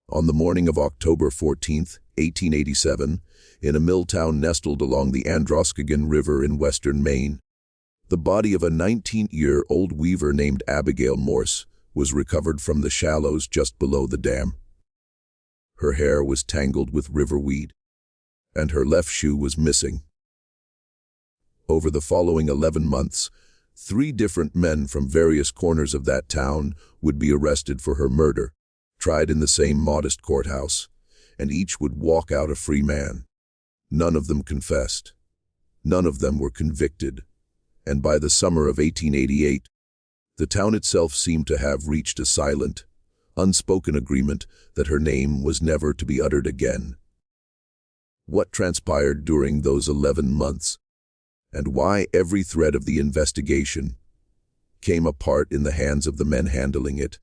On the morning of October 14th, 1887, in a mill town nestled along the Androscoggin River in western Maine, the body of a 19-year-old weaver named Abigail Morse was recovered from the shallows just below the dam. Her hair was tangled with river weed, and her left shoe was missing. Over the following 11 months, 3 different men from various corners of that town would be arrested for her murder, tried in the same modest courthouse, and each would walk out a free man. None of them confessed. None of them were convicted, and by the summer of 1888, the town itself seemed to have reached a silent, unspoken agreement that her name was never to be uttered again. What transpired during those 11 months, and why every thread of the investigation came apart in the hands of the men handling it,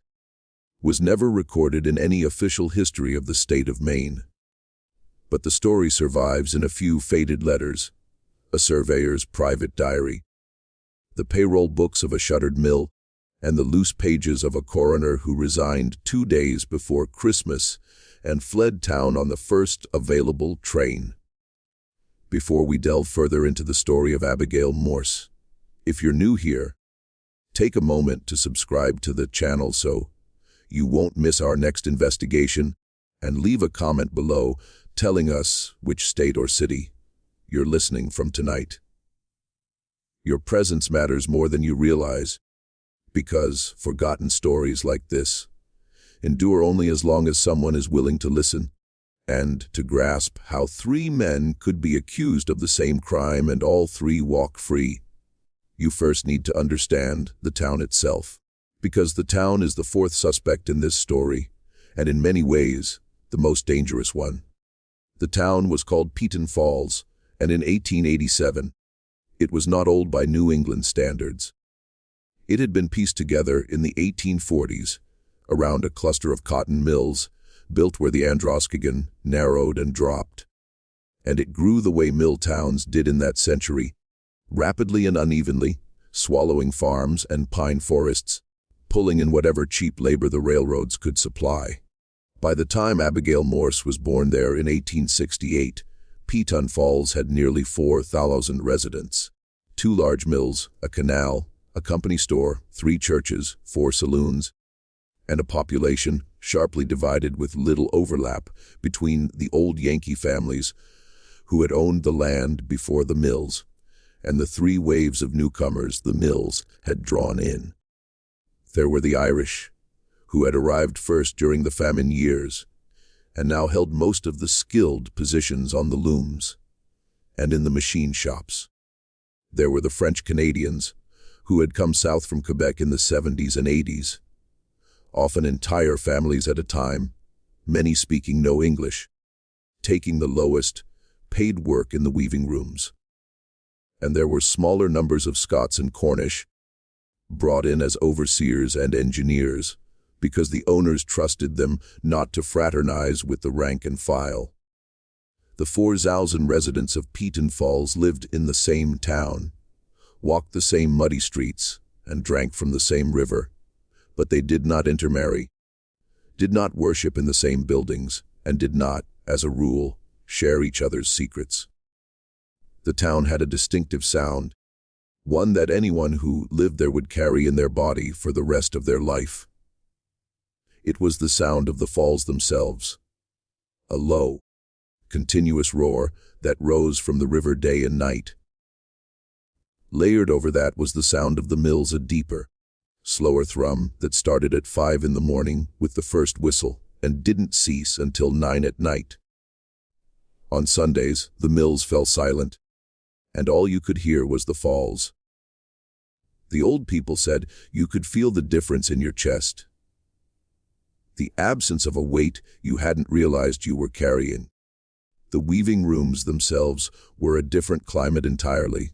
was never recorded in any official history of the state of Maine. But the story survives in a few faded letters, a surveyor's private diary, the payroll books of a shuttered mill, and the loose pages of a coroner who resigned 2 days before Christmas and fled town on the first available train. Before we delve further into the story of Abigail Morse, if you're new here, take a moment to subscribe to the channel so you won't miss our next investigation, and leave a comment below telling us which state or city you're listening from tonight. Your presence matters more than you realize, because forgotten stories like this endure only as long as someone is willing to listen and to grasp how 3 men could be accused of the same crime and all 3 walk free. You first need to understand the town itself, because the town is the 4th suspect in this story, and in many ways, the most dangerous one. The town was called Peton Falls, and in 1887, it was not old by New England standards. It had been pieced together in the 1840s around a cluster of cotton mills built where the Androscoggin narrowed and dropped. And it grew the way mill towns did in that century, rapidly and unevenly, swallowing farms and pine forests, pulling in whatever cheap labor the railroads could supply. By the time Abigail Morse was born there in 1868, Peton Falls had nearly 4,000 residents, 2 large mills, a canal, a company store, 3 churches, 4 saloons, and a population sharply divided with little overlap between the old Yankee families who had owned the land before the mills and the 3 waves of newcomers the mills had drawn in. There were the Irish, who had arrived first during the famine years, and now held most of the skilled positions on the looms and in the machine shops. There were the French Canadians, who had come south from Quebec in the 70s and 80s, often entire families at a time, many speaking no English, taking the lowest paid work in the weaving rooms. And there were smaller numbers of Scots and Cornish, brought in as overseers and engineers, because the owners trusted them not to fraternize with the rank and file. The 4,000 residents of Peton Falls lived in the same town, walked the same muddy streets, and drank from the same river, but they did not intermarry, did not worship in the same buildings, and did not, as a rule, share each other's secrets. The town had a distinctive sound, one that anyone who lived there would carry in their body for the rest of their life. It was the sound of the falls themselves, a low, continuous roar that rose from the river day and night. Layered over that was the sound of the mills, a deeper, slower thrum that started at 5 in the morning with the first whistle and didn't cease until 9 at night. On Sundays, the mills fell silent, and all you could hear was the falls. The old people said you could feel the difference in your chest, the absence of a weight you hadn't realized you were carrying. The weaving rooms themselves were a different climate entirely.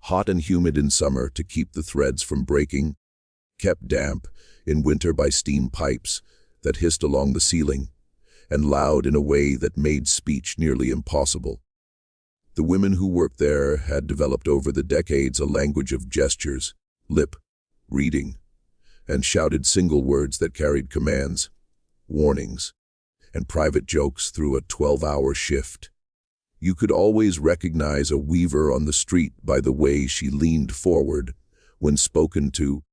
Hot and humid in summer to keep the threads from breaking, kept damp in winter by steam pipes that hissed along the ceiling, and loud in a way that made speech nearly impossible. The women who worked there had developed over the decades a language of gestures, lip reading, and shouted single words that carried commands. warnings, and private jokes through a 12-hour shift. You could always recognize a weaver on the street by the way she leaned forward when spoken to,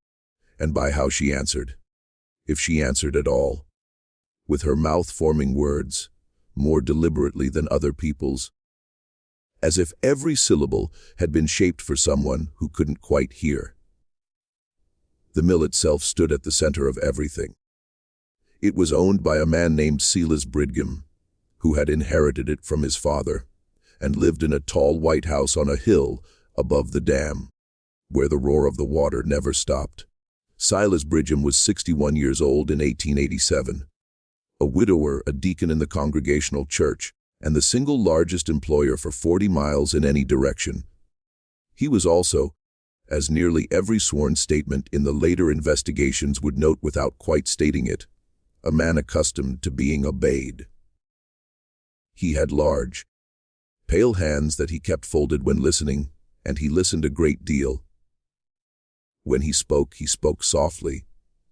and by how she answered, if she answered at all, with her mouth forming words more deliberately than other people's, as if every syllable had been shaped for someone who couldn't quite hear. The mill itself stood at the center of everything. It was owned by a man named Silas Bridgham, who had inherited it from his father, and lived in a tall white house on a hill above the dam, where the roar of the water never stopped. Silas Bridgham was 61 years old in 1887, a widower, a deacon in the Congregational Church, and the single largest employer for 40 miles in any direction. He was also, as nearly every sworn statement in the later investigations would note without quite stating it, a man accustomed to being obeyed. He had large, pale hands that he kept folded when listening, and he listened a great deal. When he spoke softly,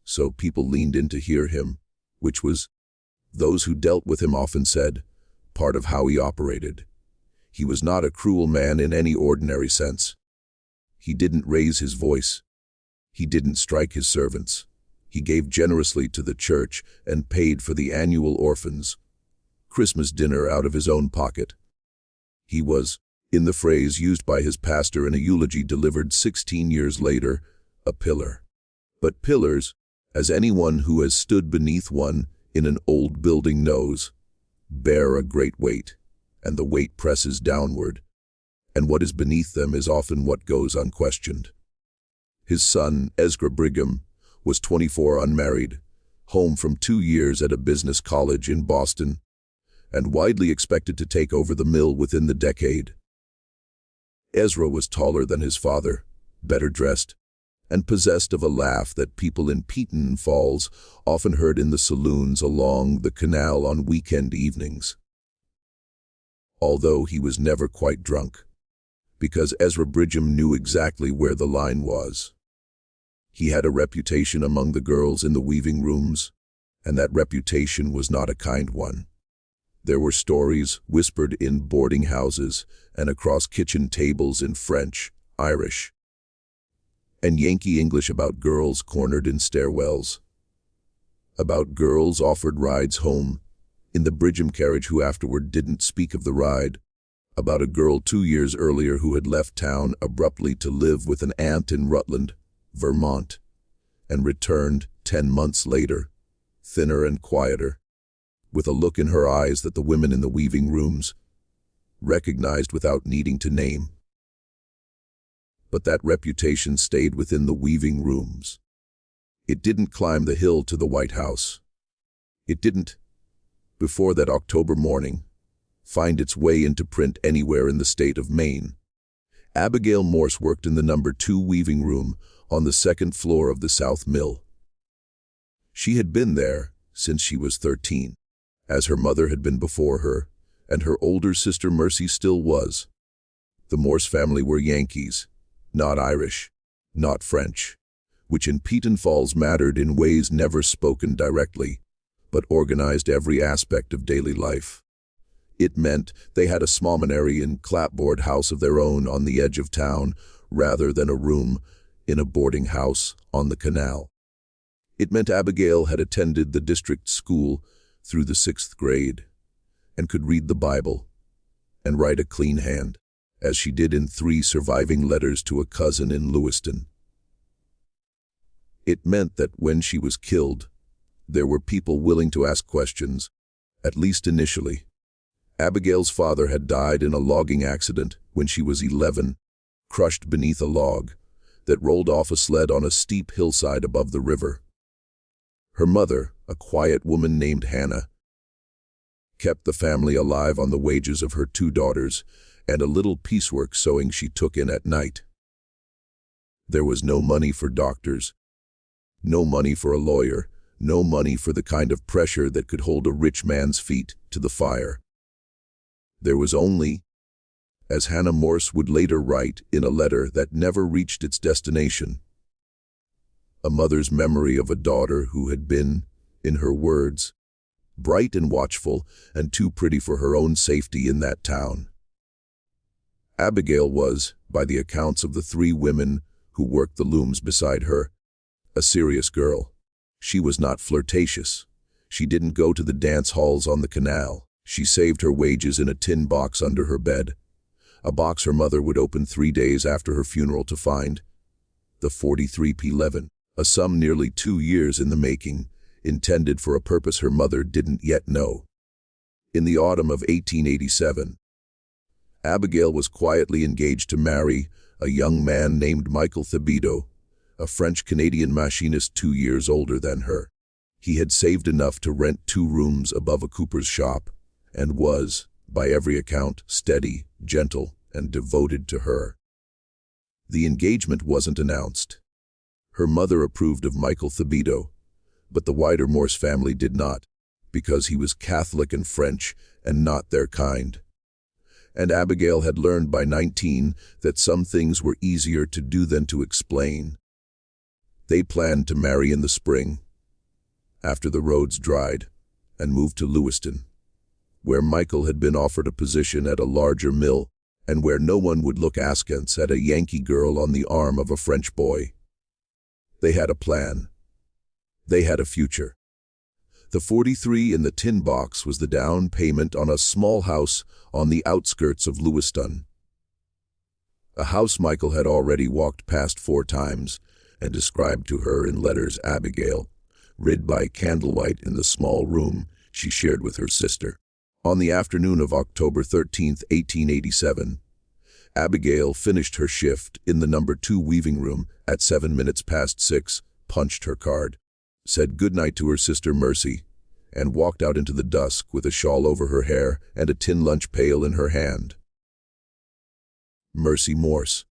so people leaned in to hear him, which was, those who dealt with him often said, part of how he operated. He was not a cruel man in any ordinary sense. He didn't raise his voice. He didn't strike his servants. He gave generously to the church and paid for the annual orphans' Christmas dinner out of his own pocket. He was, in the phrase used by his pastor in a eulogy delivered 16 years later, a pillar. But pillars, as anyone who has stood beneath one in an old building knows, bear a great weight, and the weight presses downward, and what is beneath them is often what goes unquestioned. His son, Ezra Brigham, was 24, unmarried, home from 2 years at a business college in Boston, and widely expected to take over the mill within the decade. Ezra was taller than his father, better dressed, and possessed of a laugh that people in Peton Falls often heard in the saloons along the canal on weekend evenings. Although he was never quite drunk, because Ezra Brigham knew exactly where the line was. He had a reputation among the girls in the weaving rooms, and that reputation was not a kind one. There were stories whispered in boarding houses and across kitchen tables in French, Irish, and Yankee English about girls cornered in stairwells, about girls offered rides home in the Brigham carriage who afterward didn't speak of the ride, about a girl 2 years earlier who had left town abruptly to live with an aunt in Rutland, Vermont, and returned 10 months later, thinner and quieter, with a look in her eyes that the women in the weaving rooms recognized without needing to name. But that reputation stayed within the weaving rooms. It didn't climb the hill to the White House. It didn't, before that October morning, find its way into print anywhere in the state of Maine. Abigail Morse worked in the No. 2 weaving room on the 2nd floor of the South Mill. She had been there since she was 13, as her mother had been before her, and her older sister Mercy still was. The Morse family were Yankees, not Irish, not French, which in Peton Falls mattered in ways never spoken directly, but organized every aspect of daily life. It meant they had a smallmanary and clapboard house of their own on the edge of town, rather than a room in a boarding house on the canal. It meant Abigail had attended the district school through the 6th grade, and could read the Bible and write a clean hand, as she did in 3 surviving letters to a cousin in Lewiston. It meant that when she was killed, there were people willing to ask questions, at least initially. Abigail's father had died in a logging accident when she was 11, crushed beneath a log that rolled off a sled on a steep hillside above the river. Her mother, a quiet woman named Hannah, kept the family alive on the wages of her 2 daughters and a little piecework sewing she took in at night. There was no money for doctors, no money for a lawyer, no money for the kind of pressure that could hold a rich man's feet to the fire. There was only, as Hannah Morse would later write in a letter that never reached its destination, a mother's memory of a daughter who had been, in her words, bright and watchful, and too pretty for her own safety in that town. Abigail was, by the accounts of the 3 women who worked the looms beside her, a serious girl. She was not flirtatious. She didn't go to the dance halls on the canal. She saved her wages in a tin box under her bed, a box her mother would open 3 days after her funeral to find the 43p11, a sum nearly 2 years in the making, intended for a purpose her mother didn't yet know. In the autumn of 1887, Abigail was quietly engaged to marry a young man named Michael Thibodeau, a French-Canadian machinist 2 years older than her. He had saved enough to rent 2 rooms above a cooper's shop, and was, by every account, steady, gentle, and devoted to her. The engagement wasn't announced. Her mother approved of Michael Thibodeau, but the wider Morse family did not, because he was Catholic and French and not their kind. And Abigail had learned by 19 that some things were easier to do than to explain. They planned to marry in the spring, after the roads dried, and moved to Lewiston, where Michael had been offered a position at a larger mill and where no one would look askance at a Yankee girl on the arm of a French boy. They had a plan. They had a future. The 43 in the tin box was the down payment on a small house on the outskirts of Lewiston. A house Michael had already walked past 4 times and described to her in letters Abigail, read by candlelight in the small room she shared with her sister. On the afternoon of October 13, 1887, Abigail finished her shift in the number 2 weaving room at 7 minutes past 6, punched her card, said goodnight to her sister Mercy, and walked out into the dusk with a shawl over her hair and a tin lunch pail in her hand. Mercy Morse,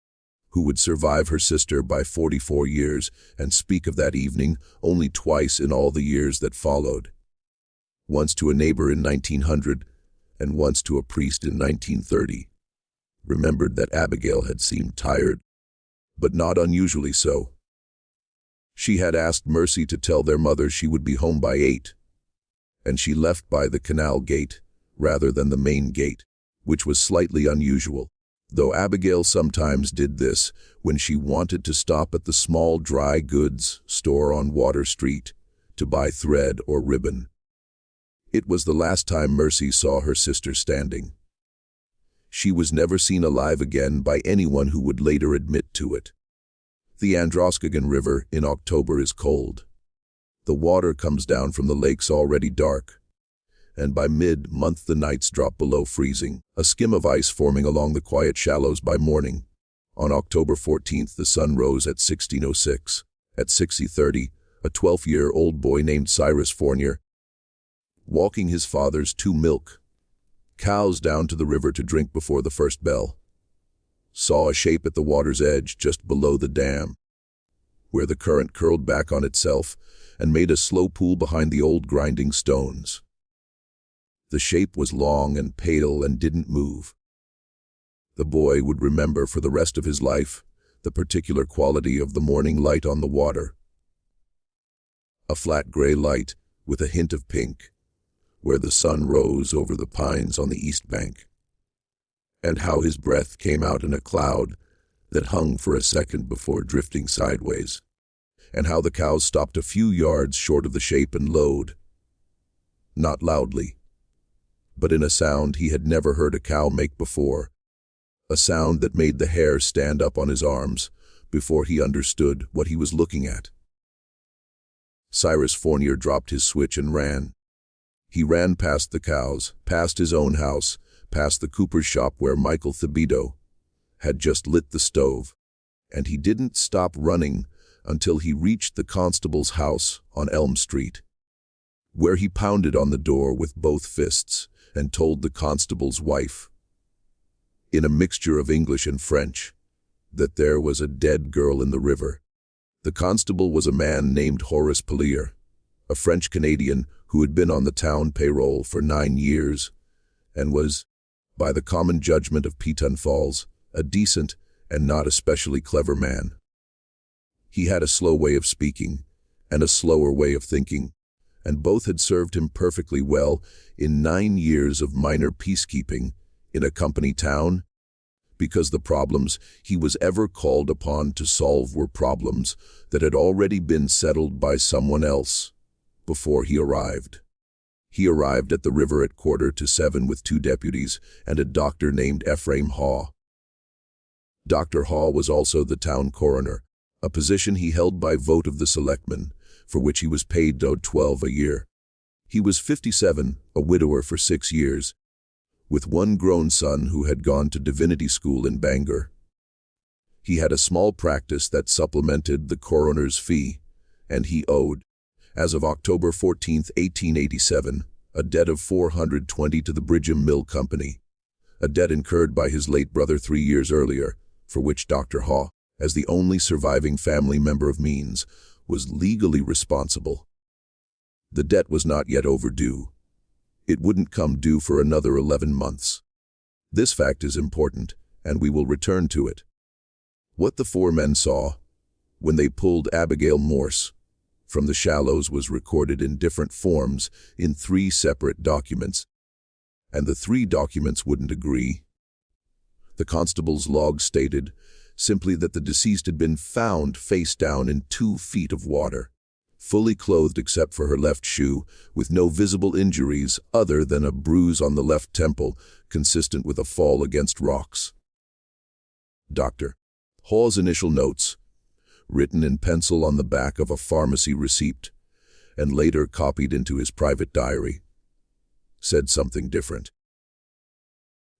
who would survive her sister by 44 years and speak of that evening only twice in all the years that followed. Once to a neighbor in 1900 and once to a priest in 1930, remembered that Abigail had seemed tired, but not unusually so. She had asked Mercy to tell their mother she would be home by 8, and she left by the canal gate rather than the main gate, which was slightly unusual, though Abigail sometimes did this when she wanted to stop at the small dry goods store on Water Street to buy thread or ribbon. It was the last time Mercy saw her sister standing. She was never seen alive again by anyone who would later admit to it. The Androscoggin River in October is cold. The water comes down from the lakes already dark, and by mid-month the nights drop below freezing, a skim of ice forming along the quiet shallows by morning. On October 14th, the sun rose at 16:06. At 6:30, a 12-year-old boy named Cyrus Fournier, walking his father's 2 milk cows down to the river to drink before the first bell, saw a shape at the water's edge just below the dam, where the current curled back on itself and made a slow pool behind the old grinding stones. The shape was long and pale and didn't move. The boy would remember for the rest of his life the particular quality of the morning light on the water. A flat gray light with a hint of pink, where the sun rose over the pines on the east bank, and how his breath came out in a cloud that hung for a second before drifting sideways, and how the cows stopped a few yards short of the shape and lowed, not loudly, but in a sound he had never heard a cow make before, a sound that made the hair stand up on his arms before he understood what he was looking at. Cyrus Fournier dropped his switch and ran. He ran past the cows, past his own house, past the cooper's shop where Michael Thibodeau had just lit the stove, and he didn't stop running until he reached the constable's house on Elm Street, where he pounded on the door with both fists and told the constable's wife, in a mixture of English and French, that there was a dead girl in the river. The constable was a man named Horace Pellier, a French-Canadian who had been on the town payroll for 9 years and was, by the common judgment of Peton Falls, a decent and not especially clever man. He had a slow way of speaking and a slower way of thinking, and both had served him perfectly well in 9 years of minor peacekeeping in a company town, because the problems he was ever called upon to solve were problems that had already been settled by someone else before he arrived. He arrived at the river at 6:45 with 2 deputies and a doctor named Ephraim Haw. Dr. Haw was also the town coroner, a position he held by vote of the selectmen, for which he was paid $12 a year. He was 57, a widower for 6 years, with 1 grown son who had gone to divinity school in Bangor. He had a small practice that supplemented the coroner's fee, and he owed, as of October 14, 1887, a debt of $420 to the Brigham Mill Company, a debt incurred by his late brother 3 years earlier, for which Dr. Haw, as the only surviving family member of means, was legally responsible. The debt was not yet overdue. It wouldn't come due for another 11 months. This fact is important, and we will return to it. What the 4 men saw when they pulled Abigail Morse from the shallows was recorded in different forms in 3 separate documents, and the 3 documents wouldn't agree. The constable's log stated simply that the deceased had been found face down in 2 feet of water, fully clothed except for her left shoe, with no visible injuries other than a bruise on the left temple, consistent with a fall against rocks. Dr. Haw's initial notes, written in pencil on the back of a pharmacy receipt, and later copied into his private diary, said something different.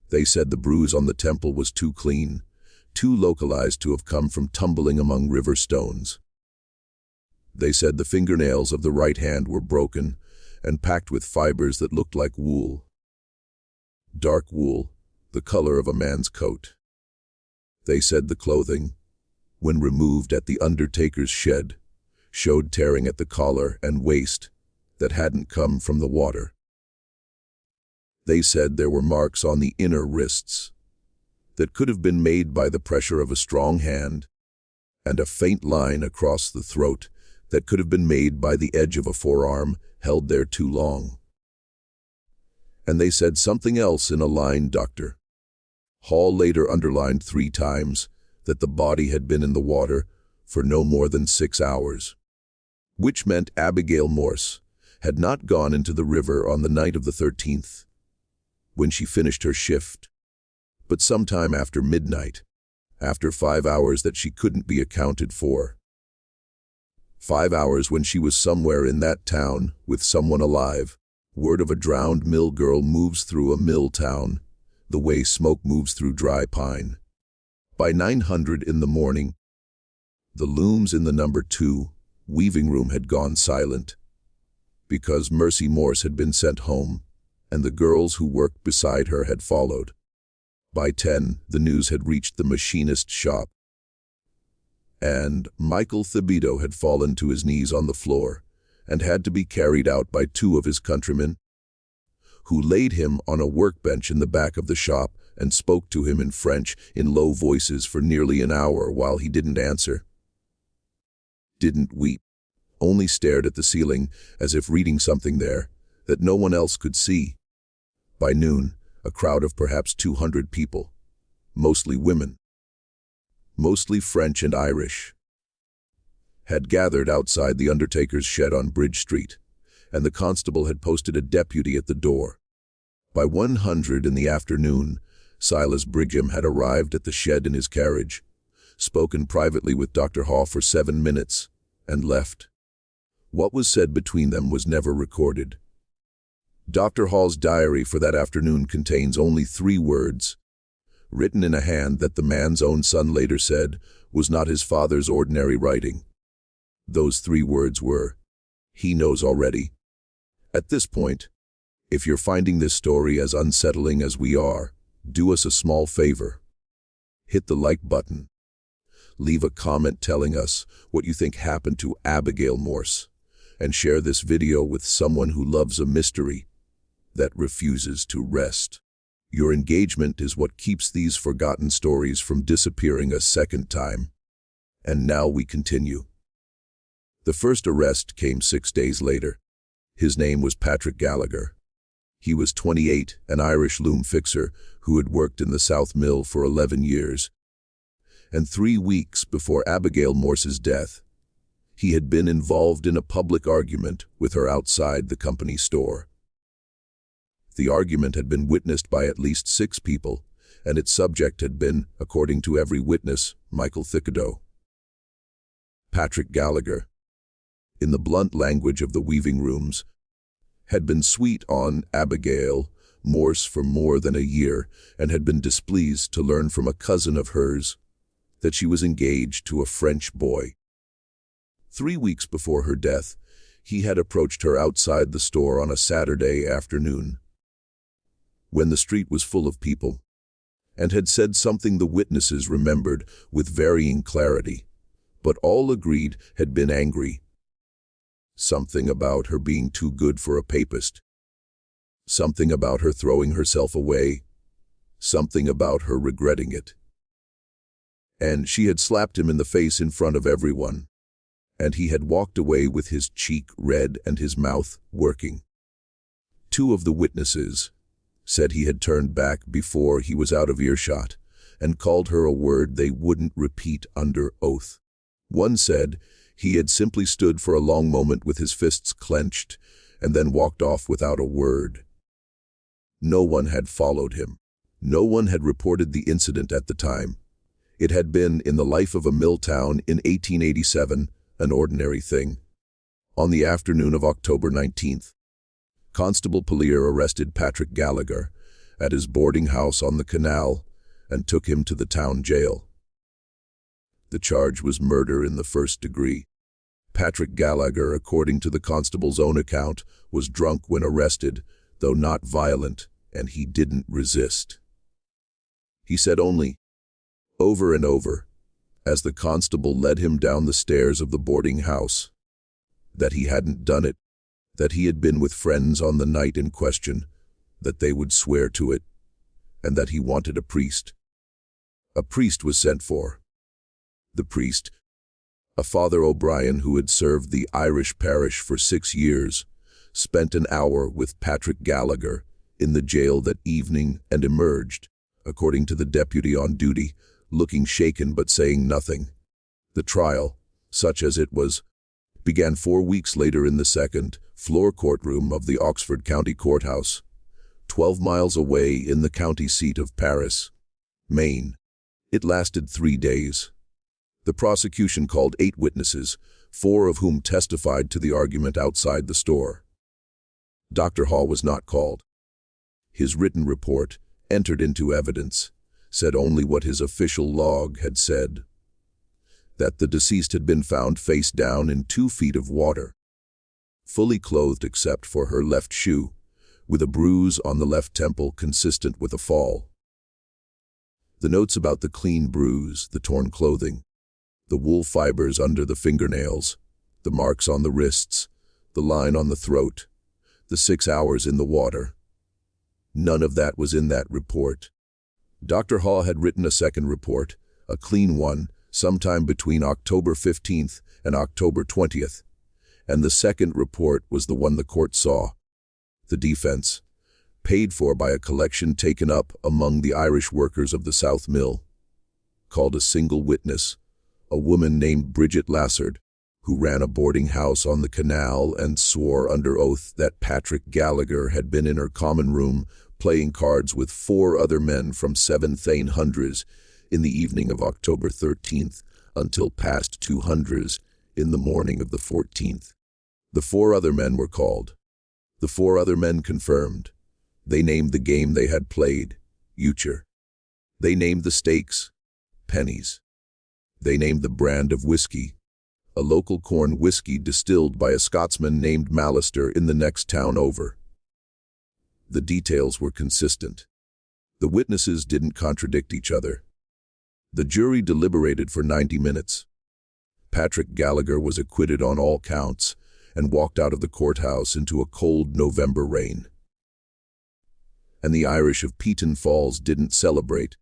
They said the bruise on the temple was too clean, too localized to have come from tumbling among river stones. They said the fingernails of the right hand were broken and packed with fibers that looked like wool. Dark wool, the color of a man's coat. They said the clothing, when removed at the undertaker's shed, showed tearing at the collar and waist that hadn't come from the water. They said there were marks on the inner wrists that could have been made by the pressure of a strong hand, and a faint line across the throat that could have been made by the edge of a forearm held there too long. And they said something else in a line Dr. Haw later underlined 3 times, that the body had been in the water for no more than 6 hours, which meant Abigail Morse had not gone into the river on the night of the 13th, when she finished her shift, but sometime after midnight, after 5 hours that she couldn't be accounted for. 5 hours when she was somewhere in that town with someone alive. Word of a drowned mill girl moves through a mill town, the way smoke moves through dry pine. By 9:00 in the morning, the looms in the number 2 weaving room had gone silent, because Mercy Morse had been sent home, and the girls who worked beside her had followed. By 10, the news had reached the machinist's shop, and Michael Thibodeau had fallen to his knees on the floor and had to be carried out by 2 of his countrymen, who laid him on a workbench in the back of the shop and spoke to him in French in low voices for nearly an hour while he didn't answer, didn't weep, only stared at the ceiling as if reading something there that no one else could see. By noon, a crowd of perhaps 200 people, mostly women, mostly French and Irish, had gathered outside the undertaker's shed on Bridge Street, and the constable had posted a deputy at the door. By 1:00 in the afternoon, Silas Brigham had arrived at the shed in his carriage, spoken privately with Dr. Haw for 7 minutes, and left. What was said between them was never recorded. Dr. Haw's diary for that afternoon contains only 3 words, written in a hand that the man's own son later said was not his father's ordinary writing. Those 3 words were, "He knows already." At this point, if you're finding this story as unsettling as we are, do us a small favor. Hit the like button. Leave a comment telling us what you think happened to Abigail Morse, and share this video with someone who loves a mystery that refuses to rest. Your engagement is what keeps these forgotten stories from disappearing a second time. And now we continue. The first arrest came 6 days later. His name was Patrick Gallagher. He was 28, an Irish loom fixer who had worked in the South Mill for 11 years. And 3 weeks before Abigail Morse's death, he had been involved in a public argument with her outside the company store. The argument had been witnessed by at least 6 people, and its subject had been, according to every witness, Michael Thibodeau. Patrick Gallagher, in the blunt language of the weaving rooms, had been sweet on Abigail Morse for more than a year and had been displeased to learn from a cousin of hers that she was engaged to a French boy. 3 weeks before her death, he had approached her outside the store on a Saturday afternoon, when the street was full of people, and had said something the witnesses remembered with varying clarity, but all agreed had been angry. Something about her being too good for a papist. Something about her throwing herself away. Something about her regretting it. And she had slapped him in the face in front of everyone, and he had walked away with his cheek red and his mouth working. 2 of the witnesses said he had turned back before he was out of earshot and called her a word they wouldn't repeat under oath. One said he had simply stood for a long moment with his fists clenched and then walked off without a word. No one had followed him. No one had reported the incident at the time. It had been, in the life of a mill town in 1887, an ordinary thing. On the afternoon of October 19th, Constable Polier arrested Patrick Gallagher at his boarding house on the canal and took him to the town jail. The charge was murder in the first degree. Patrick Gallagher, according to the constable's own account, was drunk when arrested, though not violent, and he didn't resist. He said only, over and over, as the constable led him down the stairs of the boarding house, that he hadn't done it, that he had been with friends on the night in question, that they would swear to it, and that he wanted a priest. A priest was sent for. The priest, a Father O'Brien who had served the Irish parish for 6 years, spent an hour with Patrick Gallagher in the jail that evening and emerged, according to the deputy on duty, looking shaken but saying nothing. The trial, such as it was, began 4 weeks later in the second-floor courtroom of the Oxford County Courthouse, 12 miles away in the county seat of Paris, Maine. It lasted 3 days. The prosecution called 8 witnesses, 4 of whom testified to the argument outside the store. Dr. Hall was not called. His written report, entered into evidence, said only what his official log had said, that the deceased had been found face down in 2 feet of water, fully clothed except for her left shoe, with a bruise on the left temple consistent with a fall. The notes about the clean bruise, the torn clothing, the wool fibers under the fingernails, the marks on the wrists, the line on the throat, the 6 hours in the water. None of that was in that report. Dr. Hall had written a second report, a clean one, sometime between October 15th and October 20th, and the second report was the one the court saw. The defense, paid for by a collection taken up among the Irish workers of the South Mill, called a single witness, a woman named Bridget Lassard, who ran a boarding house on the canal and swore under oath that Patrick Gallagher had been in her common room playing cards with 4 other men from 7:00 in the evening of October 13th until past 2:00 in the morning of the 14th. The 4 other men were called. The 4 other men confirmed. They named the game they had played, euchre. They named the stakes, pennies. They named the brand of whiskey, a local corn whiskey distilled by a Scotsman named Mallister in the next town over. The details were consistent. The witnesses didn't contradict each other. The jury deliberated for 90 minutes. Patrick Gallagher was acquitted on all counts and walked out of the courthouse into a cold November rain. And the Irish of Peaton Falls didn't celebrate,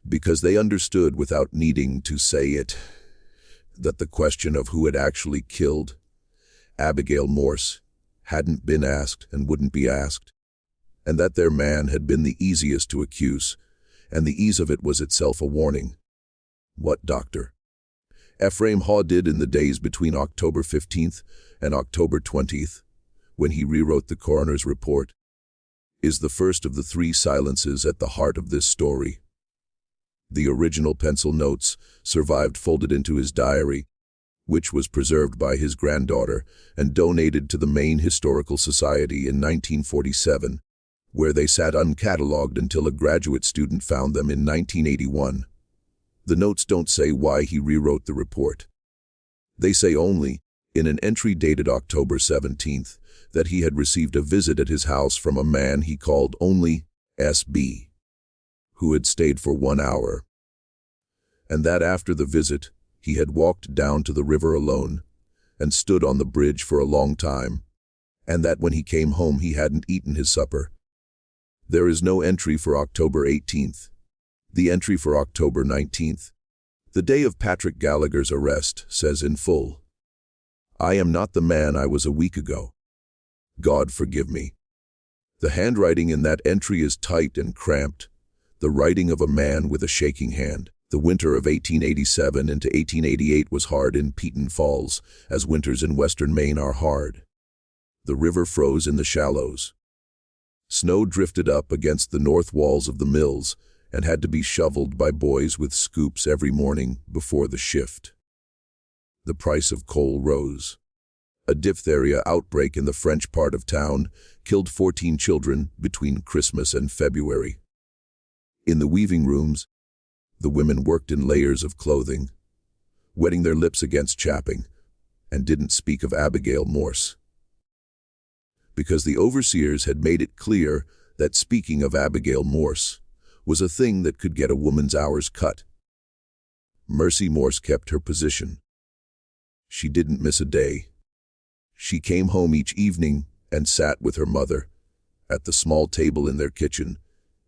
because they understood without needing to say it, that the question of who had actually killed Abigail Morse hadn't been asked and wouldn't be asked, and that their man had been the easiest to accuse, and the ease of it was itself a warning. What Dr. Ephraim Haw did in the days between October 15th and October 20th, when he rewrote the coroner's report, is the first of the three silences at the heart of this story. The original pencil notes survived folded into his diary, which was preserved by his granddaughter and donated to the Maine Historical Society in 1947, where they sat uncatalogued until a graduate student found them in 1981. The notes don't say why he rewrote the report. They say only, in an entry dated October 17th, that he had received a visit at his house from a man he called only S.B., who had stayed for 1 hour, and that after the visit, he had walked down to the river alone and stood on the bridge for a long time, and that when he came home he hadn't eaten his supper. There is no entry for October 18th. The entry for October 19th, the day of Patrick Gallagher's arrest, says in full, "I am not the man I was a week ago. God forgive me." The handwriting in that entry is tight and cramped, the writing of a man with a shaking hand. The winter of 1887 into 1888 was hard in Peton Falls, as winters in western Maine are hard. The river froze in the shallows. Snow drifted up against the north walls of the mills and had to be shoveled by boys with scoops every morning before the shift. The price of coal rose. A diphtheria outbreak in the French part of town killed 14 children between Christmas and February. In the weaving rooms, the women worked in layers of clothing, wetting their lips against chapping, and didn't speak of Abigail Morse, because the overseers had made it clear that speaking of Abigail Morse was a thing that could get a woman's hours cut. Mercy Morse kept her position. She didn't miss a day. She came home each evening and sat with her mother at the small table in their kitchen,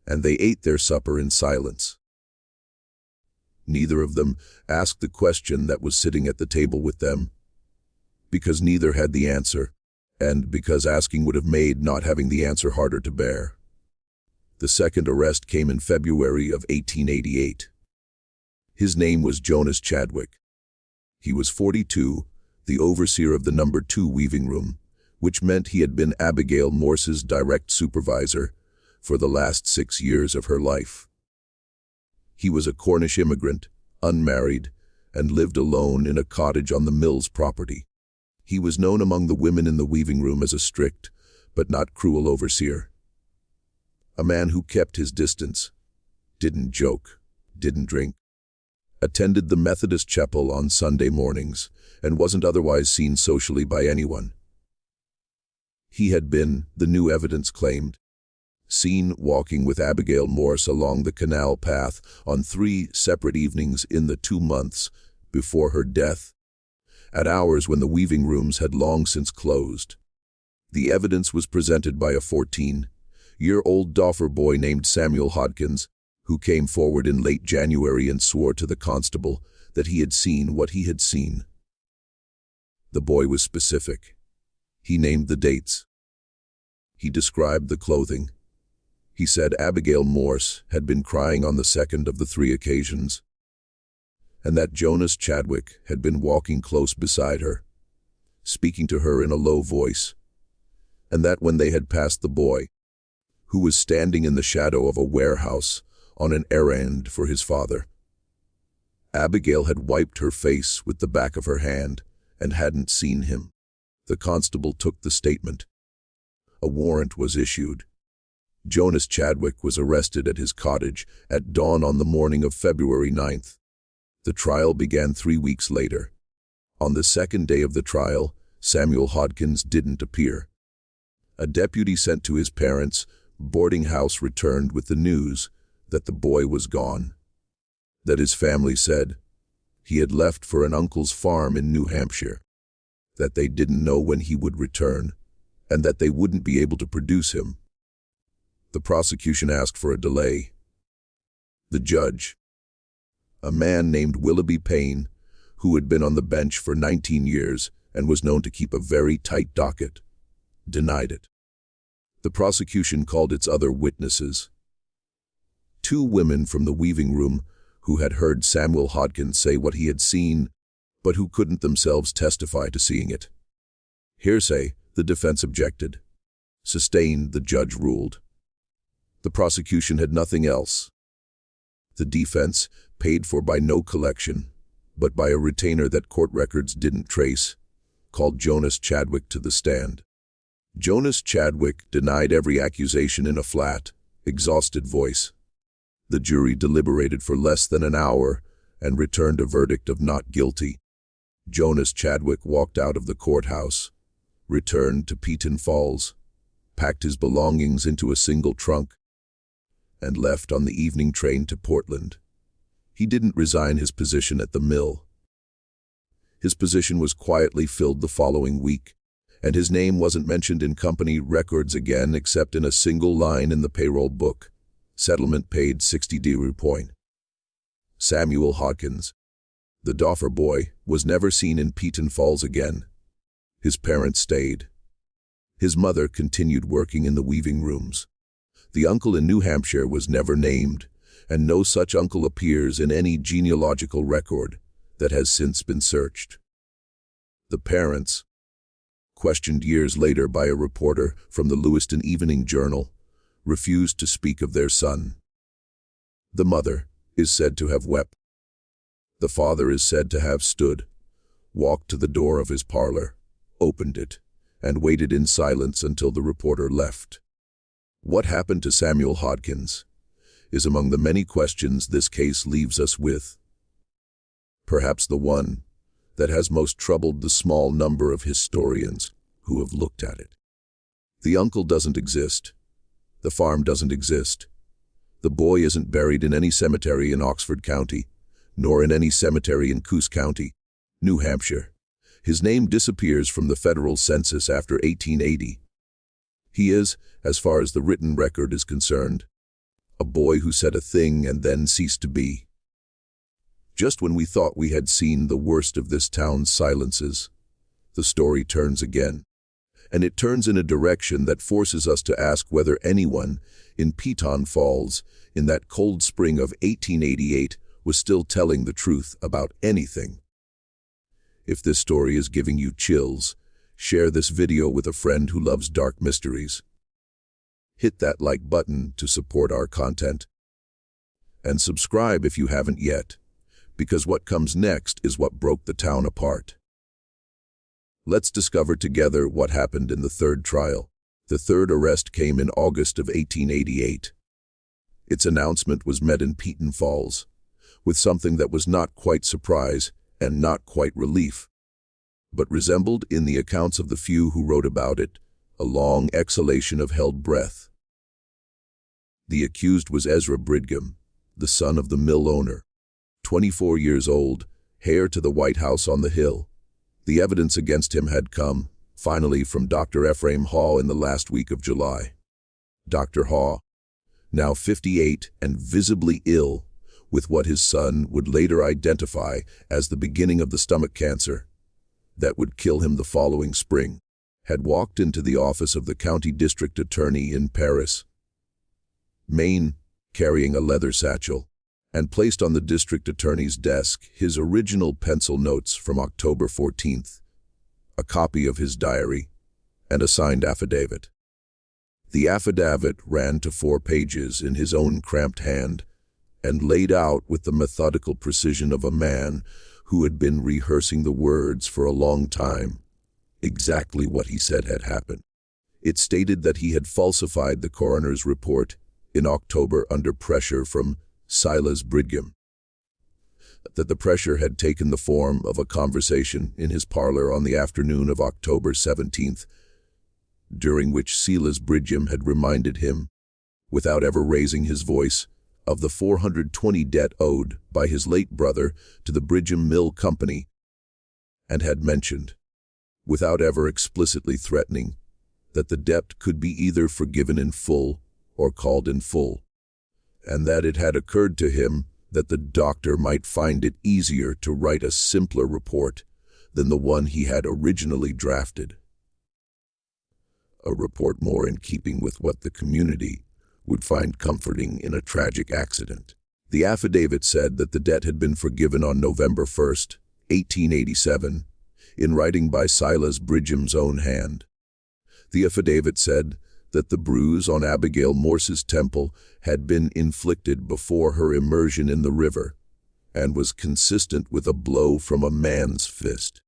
and they ate their supper in silence. Neither of them asked the question that was sitting at the table with them, because neither had the answer, and because asking would have made not having the answer harder to bear. The second arrest came in February of 1888. His name was Jonas Chadwick. He was 42, the overseer of the No. 2 weaving room, which meant he had been Abigail Morse's direct supervisor for the last 6 years of her life. He was a Cornish immigrant, unmarried, and lived alone in a cottage on the mill's property. He was known among the women in the weaving room as a strict, but not cruel overseer. A man who kept his distance, didn't joke, didn't drink, attended the Methodist chapel on Sunday mornings, and wasn't otherwise seen socially by anyone. He had been, the new evidence claimed, seen walking with Abigail Morse along the canal path on 3 separate evenings in the 2 months before her death, at hours when the weaving rooms had long since closed. The evidence was presented by a 14-year-old Doffer boy named Samuel Hodkins, who came forward in late January and swore to the constable that he had seen what he had seen. The boy was specific. He named the dates. He described the clothing. He said Abigail Morse had been crying on the second of the 3 occasions, and that Jonas Chadwick had been walking close beside her, speaking to her in a low voice, and that when they had passed the boy, who was standing in the shadow of a warehouse on an errand for his father, Abigail had wiped her face with the back of her hand and hadn't seen him. The constable took the statement. A warrant was issued. Jonas Chadwick was arrested at his cottage at dawn on the morning of February 9th. The trial began 3 weeks later. On the second day of the trial, Samuel Hodkins didn't appear. A deputy sent to his parents' boarding house returned with the news that the boy was gone, that his family said he had left for an uncle's farm in New Hampshire, that they didn't know when he would return, and that they wouldn't be able to produce him. The prosecution asked for a delay. The judge, a man named Willoughby Payne, who had been on the bench for 19 years and was known to keep a very tight docket, denied it. The prosecution called its other witnesses. Two women from the weaving room who had heard Samuel Hodgins say what he had seen, but who couldn't themselves testify to seeing it. Hearsay, the defense objected. Sustained, the judge ruled. The prosecution had nothing else. The defense, paid for by no collection, but by a retainer that court records didn't trace, called Jonas Chadwick to the stand. Jonas Chadwick denied every accusation in a flat, exhausted voice. The jury deliberated for less than an hour and returned a verdict of not guilty. Jonas Chadwick walked out of the courthouse, returned to Petun Falls, packed his belongings into a single trunk, and left on the evening train to Portland. He didn't resign his position at the mill. His position was quietly filled the following week, and his name wasn't mentioned in company records again except in a single line in the payroll book. Settlement paid $60. Samuel Hodgins, the Doffer boy, was never seen in Petun Falls again. His parents stayed. His mother continued working in the weaving rooms. The uncle in New Hampshire was never named, and no such uncle appears in any genealogical record that has since been searched. The parents, questioned years later by a reporter from the Lewiston Evening Journal, refused to speak of their son. The mother is said to have wept. The father is said to have stood, walked to the door of his parlor, opened it, and waited in silence until the reporter left. What happened to Samuel Hodgins is among the many questions this case leaves us with. Perhaps the one that has most troubled the small number of historians who have looked at it. The uncle doesn't exist. The farm doesn't exist. The boy isn't buried in any cemetery in Oxford County, nor in any cemetery in Coos County, New Hampshire. His name disappears from the federal census after 1880. He is, as far as the written record is concerned, a boy who said a thing and then ceased to be. Just when we thought we had seen the worst of this town's silences, the story turns again. And it turns in a direction that forces us to ask whether anyone in Petun Falls in that cold spring of 1888 was still telling the truth about anything. If this story is giving you chills, share this video with a friend who loves dark mysteries. Hit that like button to support our content. And subscribe if you haven't yet, because what comes next is what broke the town apart. Let's discover together what happened in the third trial. The third arrest came in August of 1888. Its announcement was met in Petun Falls, with something that was not quite surprise and not quite relief, but resembled in the accounts of the few who wrote about it, a long exhalation of held breath. The accused was Ezra Bridgham, the son of the mill owner, 24 years old, heir to the White House on the Hill. The evidence against him had come, finally, from Dr. Ephraim Haw in the last week of July. Dr. Haw, now 58 and visibly ill, with what his son would later identify as the beginning of the stomach cancer that would kill him the following spring, had walked into the office of the county district attorney in Paris, Maine, carrying a leather satchel, and placed on the district attorney's desk his original pencil notes from October 14th, a copy of his diary, and a signed affidavit. The affidavit ran to 4 pages in his own cramped hand, and laid out with the methodical precision of a man who had been rehearsing the words for a long time exactly what he said had happened. It stated that he had falsified the coroner's report in October under pressure from Silas Bridgham, that the pressure had taken the form of a conversation in his parlor on the afternoon of October 17th, during which Silas Bridgham had reminded him, without ever raising his voice, of the $420 debt owed by his late brother to the Bridgham Mill Company, and had mentioned, without ever explicitly threatening, that the debt could be either forgiven in full or called in full, and that it had occurred to him that the doctor might find it easier to write a simpler report than the one he had originally drafted. a report more in keeping with what the community would find comforting in a tragic accident. The affidavit said that the debt had been forgiven on November 1st, 1887, in writing by Silas Bridgham's own hand. The affidavit said that the bruise on Abigail Morse's temple had been inflicted before her immersion in the river and was consistent with a blow from a man's fist.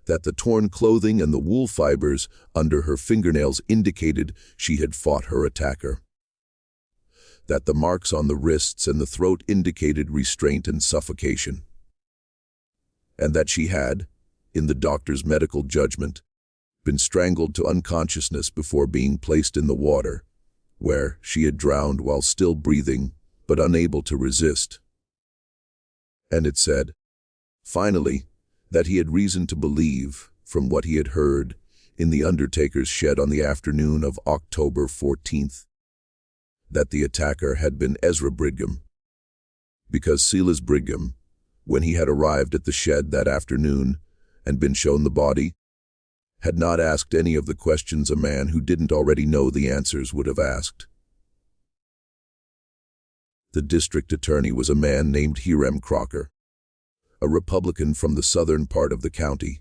That the torn clothing and the wool fibers under her fingernails indicated she had fought her attacker. That the marks on the wrists and the throat indicated restraint and suffocation. And that she had, in the doctor's medical judgment, been strangled to unconsciousness before being placed in the water, where she had drowned while still breathing but unable to resist. And it said, finally, that he had reason to believe, from what he had heard in the undertaker's shed on the afternoon of October 14th, that the attacker had been Ezra Brigham, because Silas Brigham, when he had arrived at the shed that afternoon and been shown the body, had not asked any of the questions a man who didn't already know the answers would have asked. The district attorney was a man named Hiram Crocker, a Republican from the southern part of the county,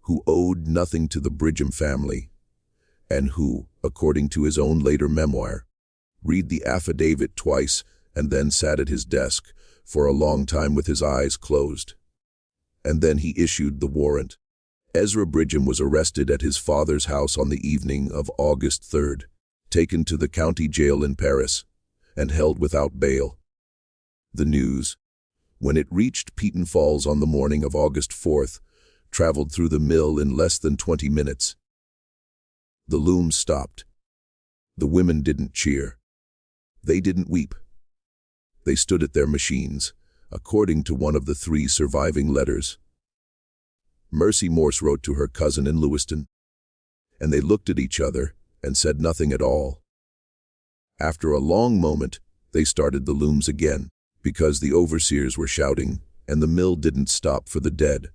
who owed nothing to the Brigham family, and who, according to his own later memoir, read the affidavit twice and then sat at his desk for a long time with his eyes closed. And then he issued the warrant. Ezra Brigham was arrested at his father's house on the evening of August 3rd, taken to the county jail in Paris, and held without bail. The news, when it reached Peaton Falls on the morning of August 4th, traveled through the mill in less than 20 minutes. The looms stopped. The women didn't cheer. They didn't weep. They stood at their machines, according to one of the 3 surviving letters. Mercy Morse wrote to her cousin in Lewiston, and they looked at each other and said nothing at all. After a long moment, they started the looms again, because the overseers were shouting, and the mill didn't stop for the dead.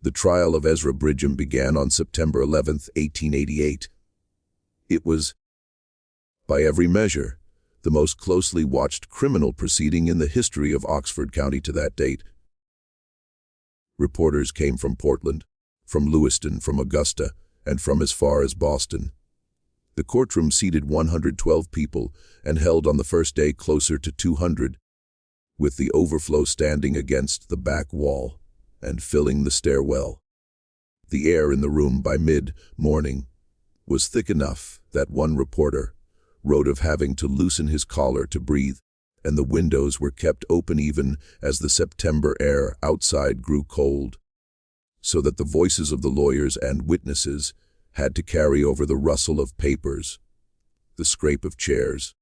The trial of Ezra Brigham began on September 11, 1888. It was, by every measure, the most closely watched criminal proceeding in the history of Oxford County to that date. Reporters came from Portland, from Lewiston, from Augusta, and from as far as Boston. The courtroom seated 112 people and held on the first day closer to 200, with the overflow standing against the back wall and filling the stairwell. The air in the room by mid-morning was thick enough that one reporter wrote of having to loosen his collar to breathe, and the windows were kept open even as the September air outside grew cold, so that the voices of the lawyers and witnesses had to carry over the rustle of papers, the scrape of chairs,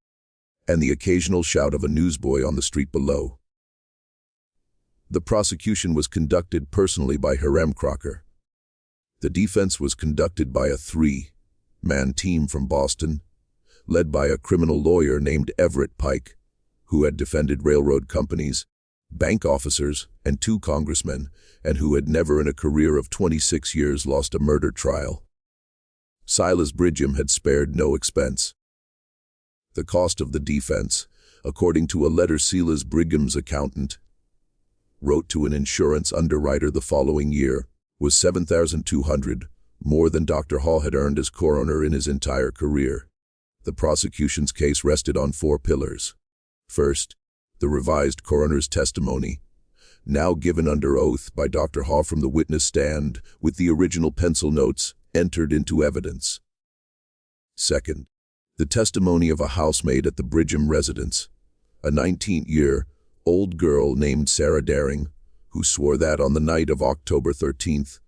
and the occasional shout of a newsboy on the street below. The prosecution was conducted personally by Hiram Crocker. The defense was conducted by a 3-man team from Boston, led by a criminal lawyer named Everett Pike, who had defended railroad companies, bank officers, and 2 congressmen, and who had never in a career of 26 years lost a murder trial. Silas Brigham had spared no expense. The cost of the defense, according to a letter Silas Brigham's accountant wrote to an insurance underwriter the following year, was $7,200, more than Dr. Hall had earned as coroner in his entire career. The prosecution's case rested on 4 pillars. First, the revised coroner's testimony, now given under oath by Dr. Hall from the witness stand with the original pencil notes entered into evidence. Second, the testimony of a housemaid at the Brigham residence, a 19-year-old girl named Sarah Daring, who swore that on the night of October 13th,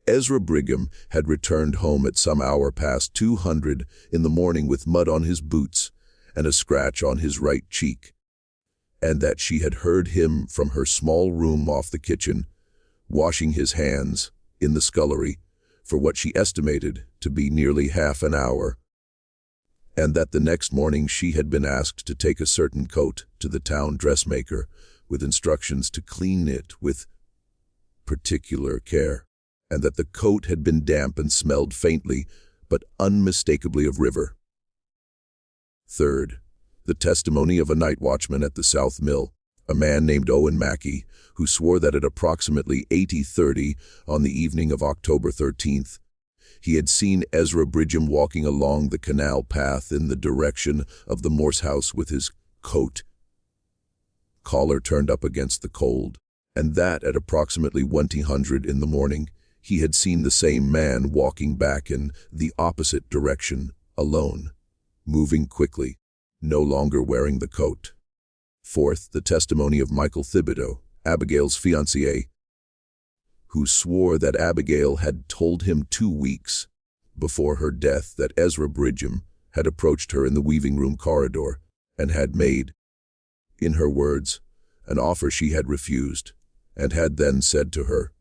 Ezra Brigham had returned home at some hour past 200 in the morning with mud on his boots and a scratch on his right cheek, and that she had heard him from her small room off the kitchen, washing his hands in the scullery for what she estimated to be nearly half an hour, and that the next morning she had been asked to take a certain coat to the town dressmaker with instructions to clean it with particular care, and that the coat had been damp and smelled faintly, but unmistakably of River. Third, the testimony of a night watchman at the South Mill, a man named Owen Mackey, who swore that at approximately 8:30 on the evening of October 13th, he had seen Ezra Bridgham walking along the canal path in the direction of the Morse house with his coat collar turned up against the cold, and that at approximately 1:00 in the morning, he had seen the same man walking back in the opposite direction, alone, moving quickly, no longer wearing the coat. Fourth, the testimony of Michael Thibodeau, Abigail's fiancé, who swore that Abigail had told him 2 weeks before her death that Ezra Bridgham had approached her in the weaving room corridor and had made, in her words, an offer she had refused, and had then said to her,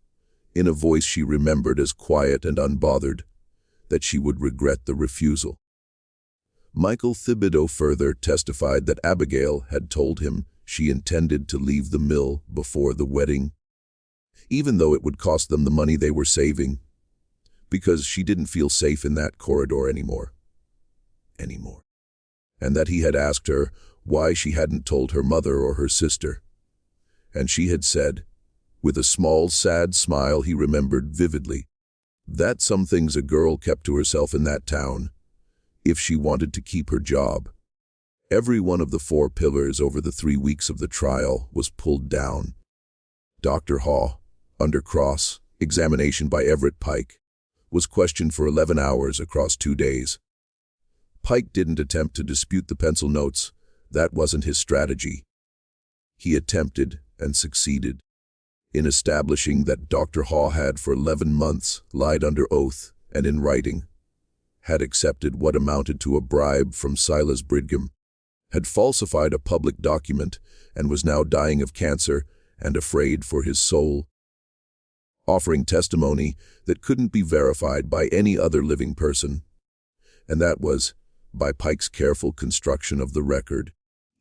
in a voice she remembered as quiet and unbothered, that she would regret the refusal. Michael Thibodeau further testified that Abigail had told him she intended to leave the mill before the wedding, even though it would cost them the money they were saving, because she didn't feel safe in that corridor anymore. And that he had asked her why she hadn't told her mother or her sister. And she had said, with a small, sad smile he remembered vividly, that some things a girl kept to herself in that town, if she wanted to keep her job. Every one of the 4 pillars over the 3 weeks of the trial was pulled down. Dr. Haw, under cross-examination by Everett Pike, was questioned for 11 hours across 2 days. Pike didn't attempt to dispute the pencil notes. That wasn't his strategy. He attempted, and succeeded, in establishing that Dr. Haw had for 11 months lied under oath and in writing, had accepted what amounted to a bribe from Silas Bridgham, had falsified a public document, and was now dying of cancer and afraid for his soul, offering testimony that couldn't be verified by any other living person. And that was, by Pike's careful construction of the record,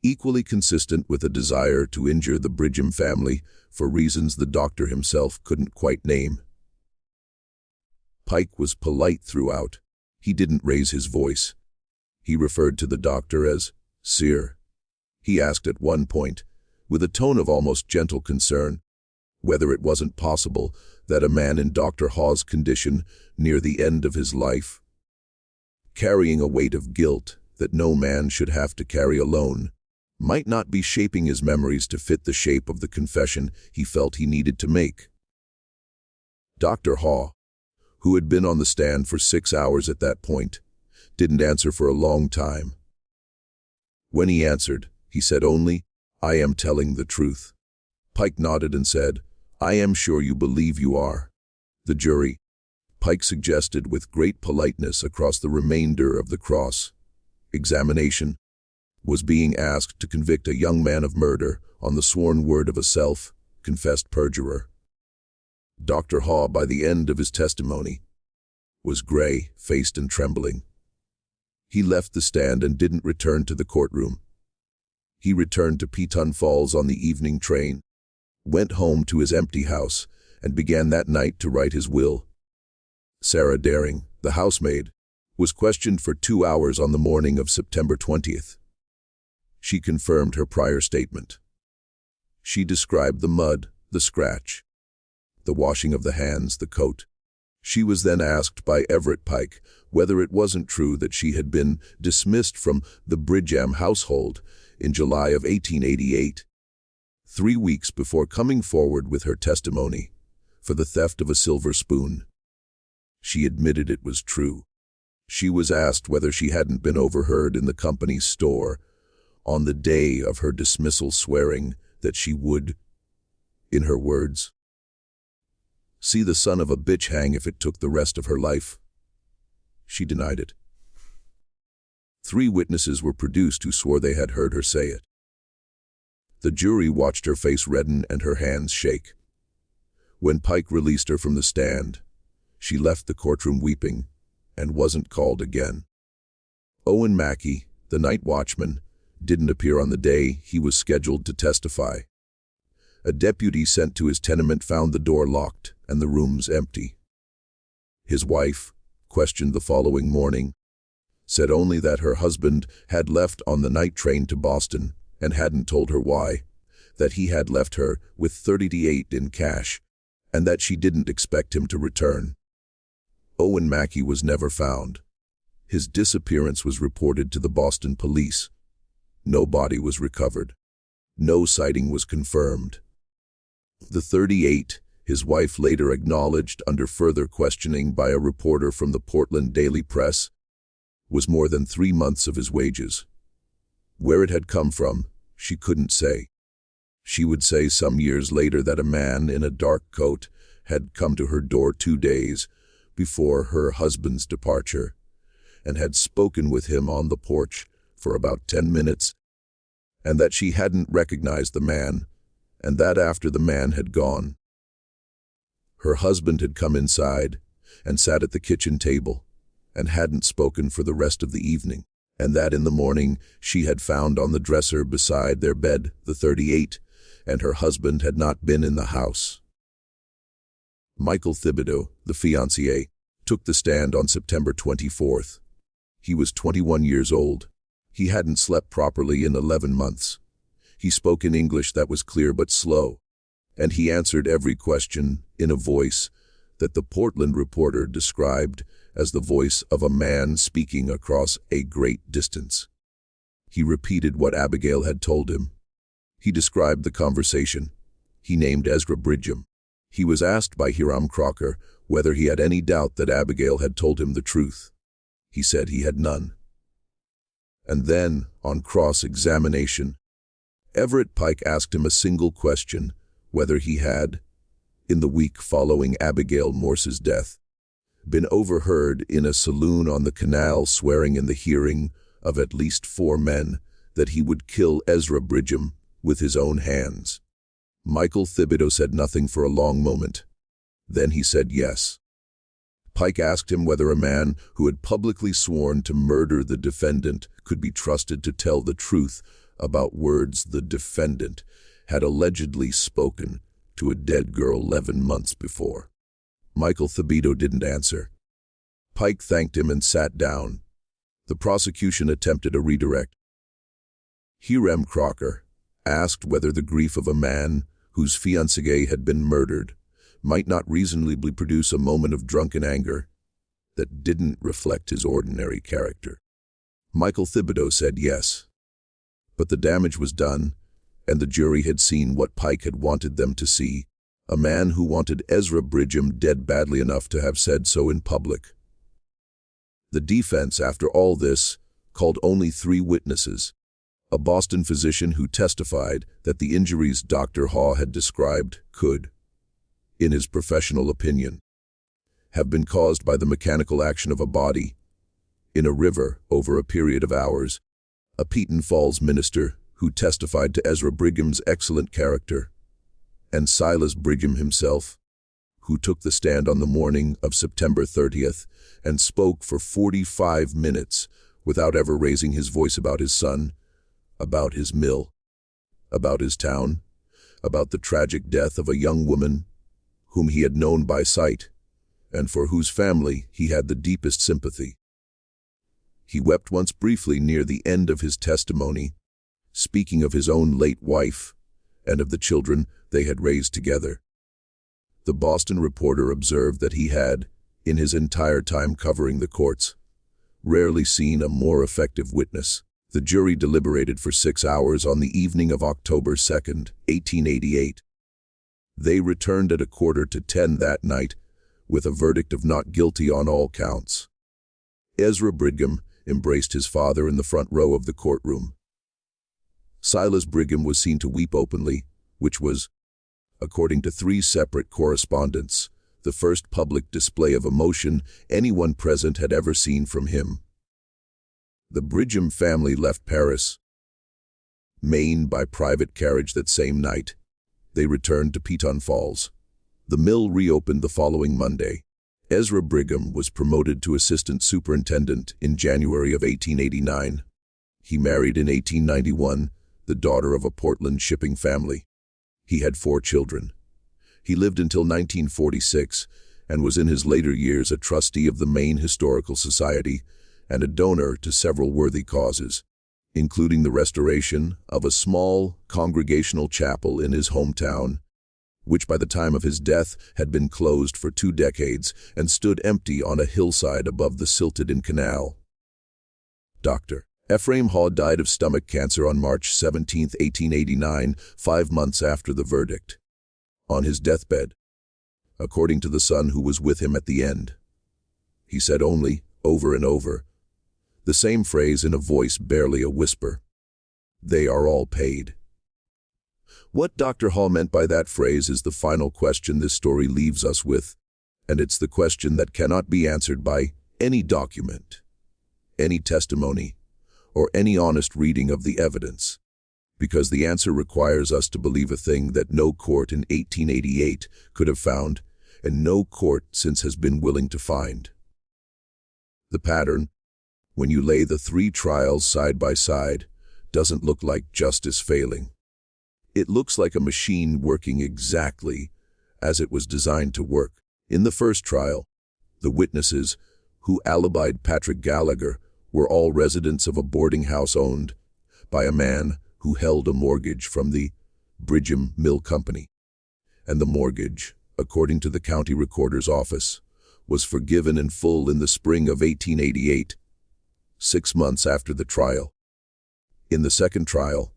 equally consistent with a desire to injure the Bridgham family for reasons the doctor himself couldn't quite name. Pike was polite throughout. He didn't raise his voice. He referred to the doctor as Sir. He asked at one point, with a tone of almost gentle concern, whether it wasn't possible that a man in Dr. Haw's condition near the end of his life, carrying a weight of guilt that no man should have to carry alone, might not be shaping his memories to fit the shape of the confession he felt he needed to make. Dr. Haw, who had been on the stand for 6 hours at that point, didn't answer for a long time. When he answered, he said only, "I am telling the truth." Pike nodded and said, "I am sure you believe you are." The jury, Pike suggested with great politeness across the remainder of the cross-examination, was being asked to convict a young man of murder on the sworn word of a self-confessed perjurer. Dr. Haw, by the end of his testimony, was gray-faced and trembling. He left the stand and didn't return to the courtroom. He returned to Petun Falls on the evening train, went home to his empty house, and began that night to write his will. Sarah Daring, the housemaid, was questioned for 2 hours on the morning of September 20th. She confirmed her prior statement. She described the mud, the scratch, the washing of the hands, the coat. She was then asked by Everett Pike whether it wasn't true that she had been dismissed from the Bridgham household in July of 1888, 3 weeks before coming forward with her testimony for the theft of a silver spoon. She admitted it was true. She was asked whether she hadn't been overheard in the company's store on the day of her dismissal, swearing that she would, in her words, see the son of a bitch hang if it took the rest of her life. She denied it. 3 witnesses were produced who swore they had heard her say it. The jury watched her face redden and her hands shake. When Pike released her from the stand, she left the courtroom weeping and wasn't called again. Owen Mackey, the night watchman, didn't appear on the day he was scheduled to testify. A deputy sent to his tenement found the door locked and the rooms empty. His wife, questioned the following morning, said only that her husband had left on the night train to Boston and hadn't told her why, that he had left her with $38 in cash, and that she didn't expect him to return. Owen Mackey was never found. His disappearance was reported to the Boston police. No body was recovered. No sighting was confirmed. The 38, his wife later acknowledged under further questioning by a reporter from the Portland Daily Press, was more than 3 months of his wages. Where it had come from, she couldn't say. She would say some years later that a man in a dark coat had come to her door 2 days before her husband's departure and had spoken with him on the porch for about 10 minutes, and that she hadn't recognized the man, and that after the man had gone, her husband had come inside and sat at the kitchen table and hadn't spoken for the rest of the evening, and that in the morning she had found on the dresser beside their bed the 38, and her husband had not been in the house. Michael Thibodeau, the fiancé, took the stand on September 24th. He was 21 years old. He hadn't slept properly in 11 months. He spoke in English that was clear but slow, and he answered every question in a voice that the Portland reporter described as the voice of a man speaking across a great distance. He repeated what Abigail had told him. He described the conversation. He named Ezra Bridgham. He was asked by Hiram Crocker whether he had any doubt that Abigail had told him the truth. He said he had none. And then, on cross-examination, Everett Pike asked him a single question, whether he had, in the week following Abigail Morse's death, been overheard in a saloon on the canal swearing in the hearing of at least 4 men that he would kill Ezra Bridgham with his own hands. Michael Thibodeau said nothing for a long moment. Then he said yes. Pike asked him whether a man who had publicly sworn to murder the defendant could be trusted to tell the truth about words the defendant had allegedly spoken to a dead girl 11 months before. Michael Thibodeau didn't answer. Pike thanked him and sat down. The prosecution attempted a redirect. Hiram Crocker asked whether the grief of a man whose fiancée had been murdered might not reasonably produce a moment of drunken anger that didn't reflect his ordinary character. Michael Thibodeau said yes. But the damage was done, and the jury had seen what Pike had wanted them to see, a man who wanted Ezra Bridgham dead badly enough to have said so in public. The defense, after all this, called only 3 witnesses. A Boston physician who testified that the injuries Dr. Haw had described could, in his professional opinion, have been caused by the mechanical action of a body in a river over a period of hours. A Peton Falls minister who testified to Ezra Brigham's excellent character, and Silas Brigham himself, who took the stand on the morning of September 30th and spoke for 45 minutes without ever raising his voice about his son, about his mill, about his town, about the tragic death of a young woman whom he had known by sight, and for whose family he had the deepest sympathy. He wept once briefly near the end of his testimony, speaking of his own late wife and of the children they had raised together. The Boston reporter observed that he had, in his entire time covering the courts, rarely seen a more effective witness. The jury deliberated for 6 hours on the evening of October 2nd, 1888. They returned at 9:45 that night with a verdict of not guilty on all counts. Ezra Bridgham embraced his father in the front row of the courtroom. Silas Brigham was seen to weep openly, which was, according to 3 separate correspondents, the first public display of emotion anyone present had ever seen from him. The Bridgham family left Paris, Maine by private carriage that same night. They returned to Peton Falls. The mill reopened the following Monday. Ezra Brigham was promoted to assistant superintendent in January of 1889. He married in 1891, the daughter of a Portland shipping family. He had 4 children. He lived until 1946 and was in his later years a trustee of the Maine Historical Society and a donor to several worthy causes, including the restoration of a small congregational chapel in his hometown, which by the time of his death had been closed for 2 decades and stood empty on a hillside above the silted-in canal. Dr. Ephraim Haw died of stomach cancer on March 17, 1889, 5 months after the verdict. On his deathbed, according to the son who was with him at the end, he said only, over and over, the same phrase in a voice barely a whisper: "They are all paid." What Dr. Haw meant by that phrase is the final question this story leaves us with, and it's the question that cannot be answered by any document, any testimony, or any honest reading of the evidence, because the answer requires us to believe a thing that no court in 1888 could have found, and no court since has been willing to find. The pattern, when you lay the 3 trials side by side, doesn't look like justice failing. It looks like a machine working exactly as it was designed to work. In the first trial, the witnesses, who alibied Patrick Gallagher, were all residents of a boarding house owned by a man who held a mortgage from the Bridgham Mill Company. And the mortgage, according to the county recorder's office, was forgiven in full in the spring of 1888, 6 months after the trial. In the second trial,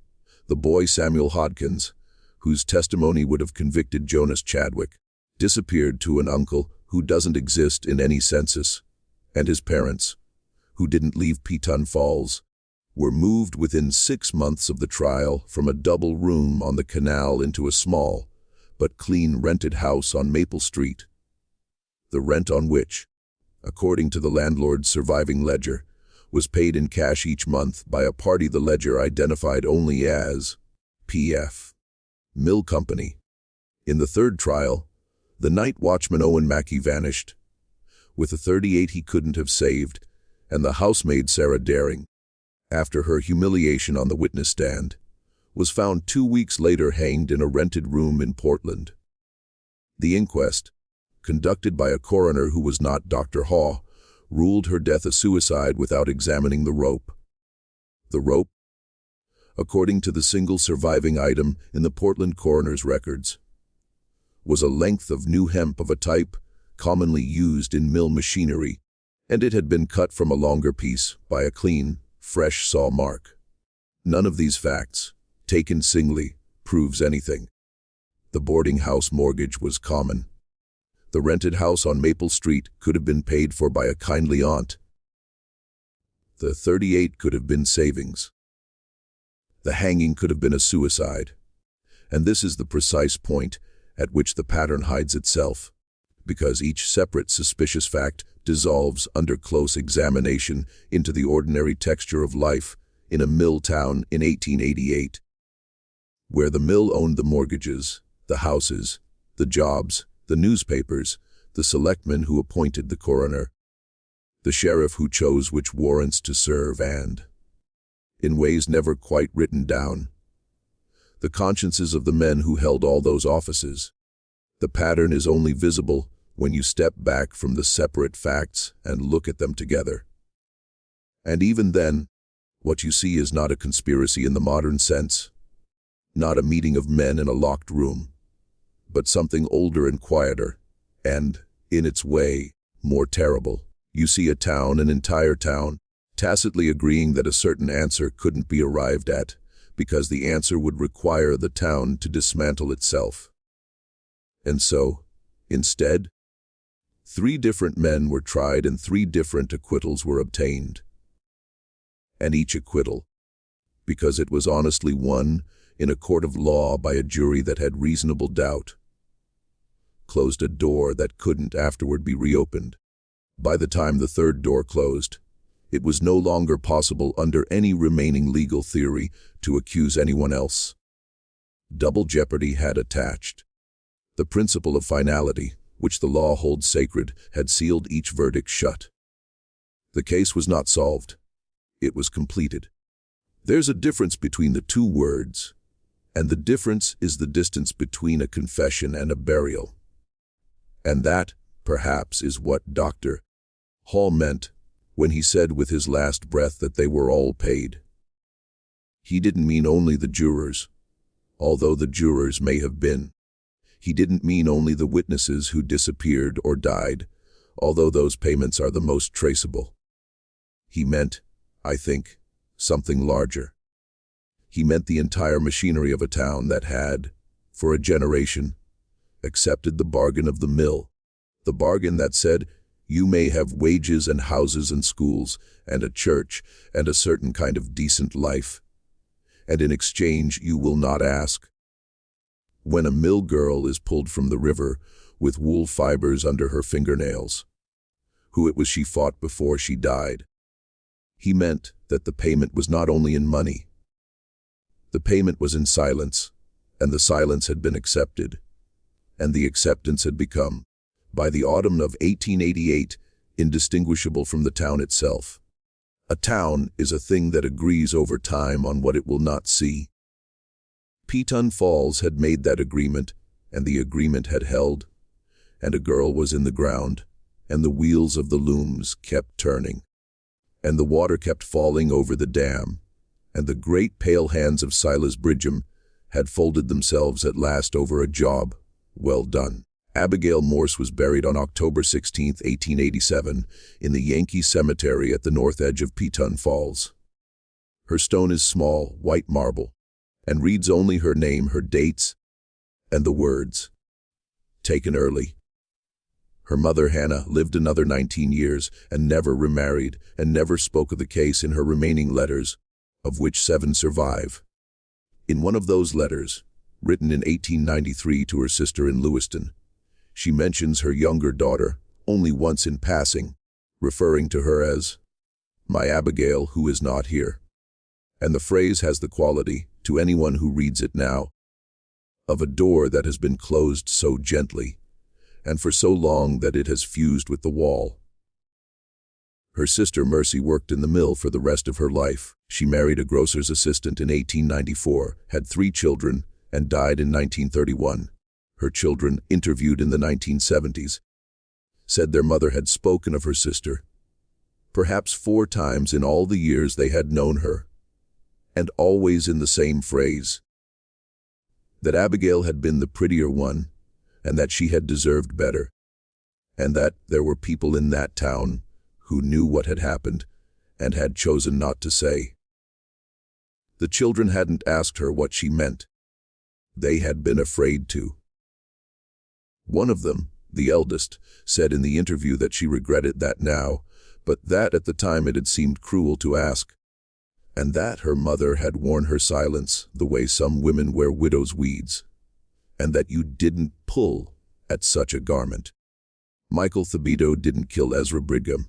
the boy Samuel Hodkins, whose testimony would have convicted Jonas Chadwick, disappeared to an uncle who doesn't exist in any census, and his parents, who didn't leave Petun Falls, were moved within 6 months of the trial from a double room on the canal into a small but clean rented house on Maple Street, the rent on which, according to the landlord's surviving ledger, was paid in cash each month by a party the ledger identified only as P.F. Mill Company. In the third trial, the night watchman Owen Mackey vanished, with a .38 he couldn't have saved, and the housemaid Sarah Daring, after her humiliation on the witness stand, was found 2 weeks later hanged in a rented room in Portland. The inquest, conducted by a coroner who was not Dr. Haw, ruled her death a suicide without examining the rope. The rope, according to the single surviving item in the Portland coroner's records, was a length of new hemp of a type commonly used in mill machinery, and it had been cut from a longer piece by a clean, fresh saw mark. None of these facts, taken singly, proves anything. The boarding house mortgage was common. The rented house on Maple Street could have been paid for by a kindly aunt. The .38 could have been savings. The hanging could have been a suicide. And this is the precise point at which the pattern hides itself, because each separate suspicious fact dissolves under close examination into the ordinary texture of life in a mill town in 1888, where the mill owned the mortgages, the houses, the jobs, the newspapers, the selectmen who appointed the coroner, the sheriff who chose which warrants to serve and, in ways never quite written down, the consciences of the men who held all those offices. The pattern is only visible when you step back from the separate facts and look at them together. And even then, what you see is not a conspiracy in the modern sense, not a meeting of men in a locked room, but something older and quieter, and, in its way, more terrible. You see a town, an entire town, tacitly agreeing that a certain answer couldn't be arrived at, because the answer would require the town to dismantle itself. And so, instead, 3 different men were tried and 3 different acquittals were obtained. And each acquittal, because it was honestly won in a court of law by a jury that had reasonable doubt, closed a door that couldn't afterward be reopened. By the time the third door closed, it was no longer possible under any remaining legal theory to accuse anyone else. Double jeopardy had attached. The principle of finality, which the law holds sacred, had sealed each verdict shut. The case was not solved. It was completed. There's a difference between the 2 words, and the difference is the distance between a confession and a burial. And that, perhaps, is what Dr. Hall meant when he said with his last breath that they were all paid. He didn't mean only the jurors, although the jurors may have been. He didn't mean only the witnesses who disappeared or died, although those payments are the most traceable. He meant, I think, something larger. He meant the entire machinery of a town that had, for a generation, accepted the bargain of the mill, the bargain that said, you may have wages and houses and schools and a church and a certain kind of decent life, and in exchange you will not ask. When a mill girl is pulled from the river with wool fibers under her fingernails, who it was she fought before she died, he meant that the payment was not only in money. The payment was in silence, and the silence had been accepted, and the acceptance had become, by the autumn of 1888, indistinguishable from the town itself. A town is a thing that agrees over time on what it will not see. Peton Falls had made that agreement, and the agreement had held, and a girl was in the ground, and the wheels of the looms kept turning, and the water kept falling over the dam, and the great pale hands of Silas Bridgham had folded themselves at last over a job well done. Abigail Morse was buried on October 16, 1887, in the Yankee Cemetery at the north edge of Peton Falls. Her stone is small, white marble, and reads only her name, her dates, and the words, taken early. Her mother, Hannah, lived another 19 years and never remarried and never spoke of the case in her remaining letters, of which 7 survive. In one of those letters, written in 1893 to her sister in Lewiston, she mentions her younger daughter only once in passing, referring to her as my Abigail who is not here. And the phrase has the quality, to anyone who reads it now, of a door that has been closed so gently and for so long that it has fused with the wall. Her sister Mercy worked in the mill for the rest of her life. She married a grocer's assistant in 1894, had 3 children, and died in 1931. Her children, interviewed in the 1970s, said their mother had spoken of her sister, perhaps 4 times in all the years they had known her, and always in the same phrase, that Abigail had been the prettier one, and that she had deserved better, and that there were people in that town who knew what had happened and had chosen not to say. The children hadn't asked her what she meant. They had been afraid to. One of them, the eldest, said in the interview that she regretted that now, but that at the time it had seemed cruel to ask, and that her mother had worn her silence the way some women wear widow's weeds, and that you didn't pull at such a garment. Michael Thibodeau didn't kill Ezra Brigham.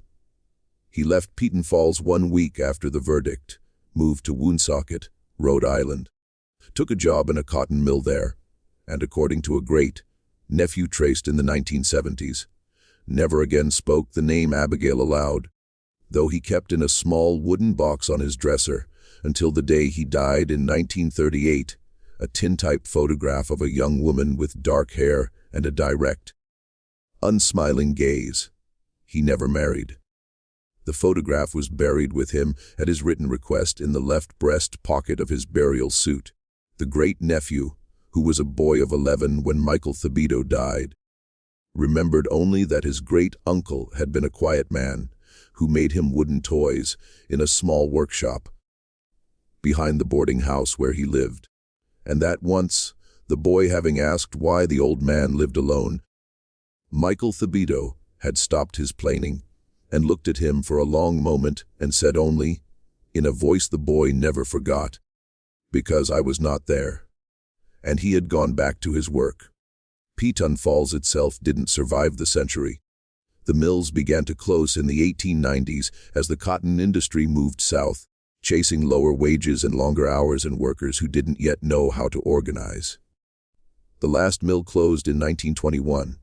He left Peton Falls 1 week after the verdict, moved to Woonsocket, Rhode Island, took a job in a cotton mill there, and according to a great-nephew traced in the 1970s, never again spoke the name Abigail aloud, though he kept in a small wooden box on his dresser until the day he died in 1938, a tintype photograph of a young woman with dark hair and a direct, unsmiling gaze. He never married. The photograph was buried with him at his written request in the left breast pocket of his burial suit. The great-nephew, who was a boy of 11 when Michael Thibodeau died, remembered only that his great-uncle had been a quiet man who made him wooden toys in a small workshop behind the boarding house where he lived, and that once, the boy having asked why the old man lived alone, Michael Thibodeau had stopped his planing and looked at him for a long moment and said only, in a voice the boy never forgot, because I was not there. And he had gone back to his work. Peton Falls itself didn't survive the century. The mills began to close in the 1890s as the cotton industry moved south, chasing lower wages and longer hours and workers who didn't yet know how to organize. The last mill closed in 1921.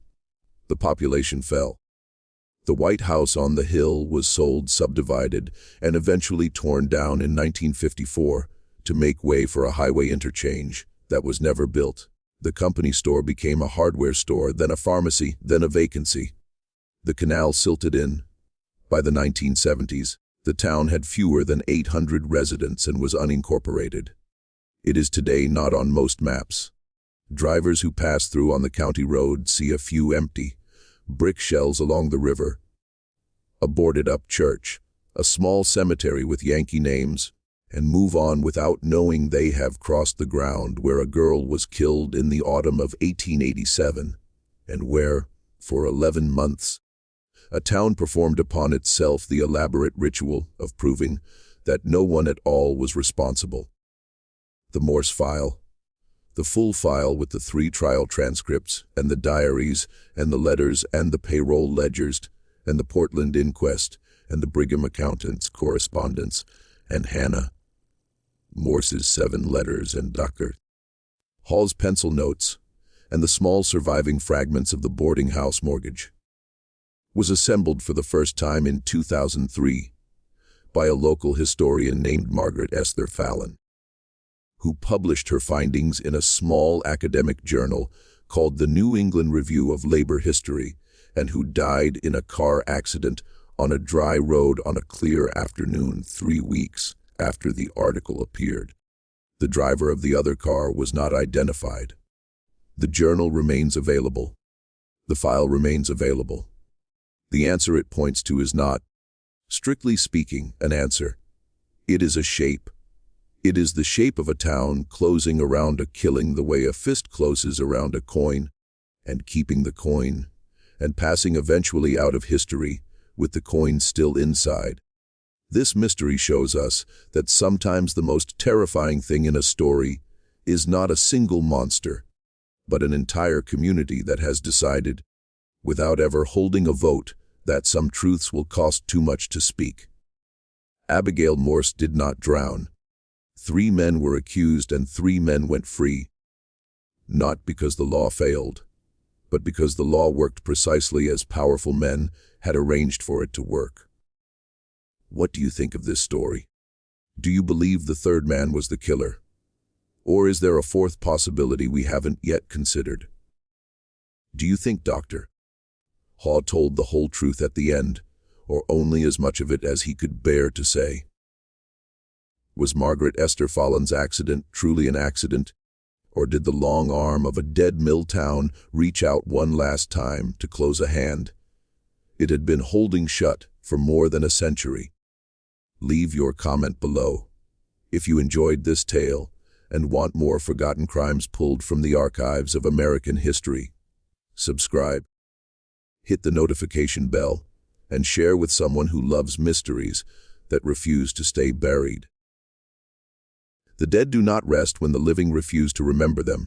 The population fell. The White House on the hill was sold subdivided and eventually torn down in 1954 to make way for a highway interchange that was never built. The company store became a hardware store, then a pharmacy, then a vacancy. The canal silted in. By the 1970s, the town had fewer than 800 residents and was unincorporated. It is today not on most maps. Drivers who pass through on the county road see a few empty brick shells along the river, a boarded-up church, a small cemetery with Yankee names, and move on without knowing they have crossed the ground where a girl was killed in the autumn of 1887, and where, for 11 months, a town performed upon itself the elaborate ritual of proving that no one at all was responsible. The Morse file. The full file with the 3 trial transcripts and the diaries and the letters and the payroll ledgers and the Portland inquest and the Brigham accountant's correspondence and Hannah Morse's 7 letters and Dr. Hall's pencil notes and the small surviving fragments of the boarding house mortgage was assembled for the first time in 2003 by a local historian named Margaret Esther Fallon, who published her findings in a small academic journal called the New England Review of Labor History, and who died in a car accident on a dry road on a clear afternoon 3 weeks after the article appeared. The driver of the other car was not identified. The journal remains available. The file remains available. The answer it points to is not, strictly speaking, an answer. It is a shape. It is the shape of a town closing around a killing the way a fist closes around a coin, and keeping the coin, and passing eventually out of history with the coin still inside. This mystery shows us that sometimes the most terrifying thing in a story is not a single monster, but an entire community that has decided, without ever holding a vote, that some truths will cost too much to speak. Abigail Morse did not drown. 3 men were accused and 3 men went free, not because the law failed, but because the law worked precisely as powerful men had arranged for it to work. What do you think of this story? Do you believe the 3rd man was the killer? Or is there a 4th possibility we haven't yet considered? Do you think Dr. Hall told the whole truth at the end, or only as much of it as he could bear to say? Was Margaret Esther Fallon's accident truly an accident, or did the long arm of a dead mill town reach out one last time to close a hand it had been holding shut for more than a century? Leave your comment below. If you enjoyed this tale and want more forgotten crimes pulled from the archives of American history, subscribe, hit the notification bell, and share with someone who loves mysteries that refuse to stay buried. The dead do not rest when the living refuse to remember them.